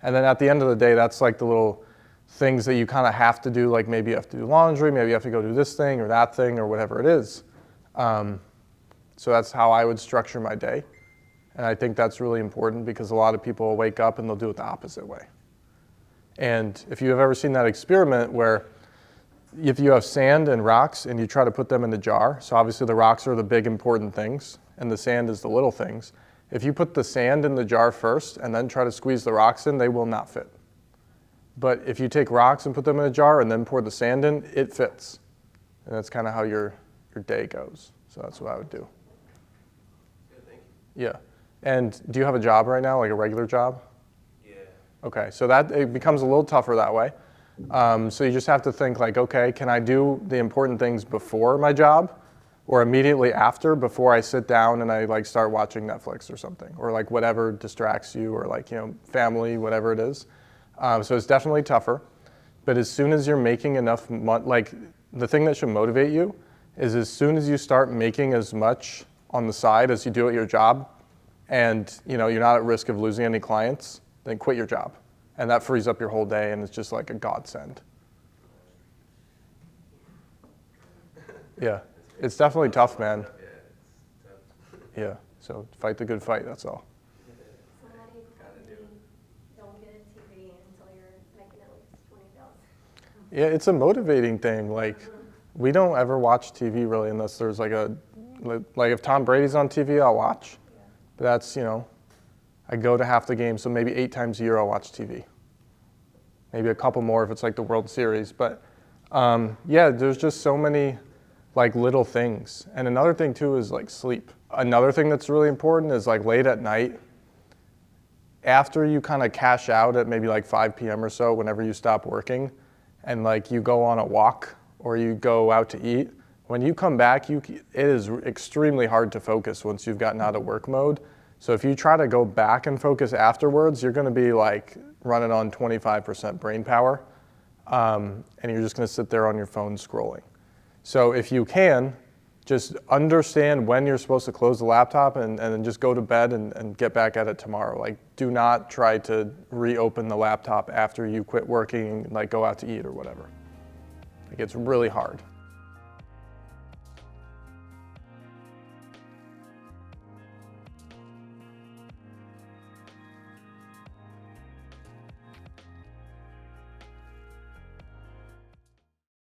And then at the end of the day, that's like the little things that you kind of have to do, like maybe you have to do laundry, maybe you have to go do this thing or that thing or whatever it is. So that's how I would structure my day. And I think that's really important because a lot of people will wake up and they'll do it the opposite way. And if you have ever seen that experiment where if you have sand and rocks and you try to put them in the jar, so obviously the rocks are the big important things and the sand is the little things. If you put the sand in the jar first and then try to squeeze the rocks in, they will not fit. But if you take rocks and put them in a jar and then pour the sand in, it fits. And that's kind of how your day goes. So that's what I would do. Good, thank you. Yeah. And do you have a job right now, like a regular job? Yeah. Okay, so that it becomes a little tougher that way. So you just have to think like, okay, can I do the important things before my job or immediately after, before I sit down and I like start watching Netflix or something, or like whatever distracts you, or like, you know, family, whatever it is. So it's definitely tougher. But as soon as you're making enough money, like the thing that should motivate you is as soon as you start making as much on the side as you do at your job, and you know, you're not at risk of losing any clients, then quit your job. And that frees up your whole day, and it's just like a godsend. Yeah, it's definitely tough, man. Yeah, it's tough. Yeah, so fight the good fight, that's all. So how do you don't get a TV until you're making at least 20,000? Yeah, it's a motivating thing. Like, we don't ever watch TV really unless there's like like if Tom Brady's on TV, I'll watch. Yeah. But that's, you know, I go to half the game, so maybe 8 times a year I'll watch TV. Maybe a couple more if it's like the World Series. But yeah, there's just so many like little things. And another thing too is like sleep. Another thing that's really important is like late at night, after you kind of cash out at maybe like 5 p.m. or so, whenever you stop working, and like you go on a walk or you go out to eat, when you come back, it is extremely hard to focus once you've gotten out of work mode. So if you try to go back and focus afterwards, you're gonna be like running on 25% brain power, and you're just gonna sit there on your phone scrolling. So if you can, just understand when you're supposed to close the laptop and then just go to bed and get back at it tomorrow. Like, do not try to reopen the laptop after you quit working and like go out to eat or whatever. Like, it's really hard.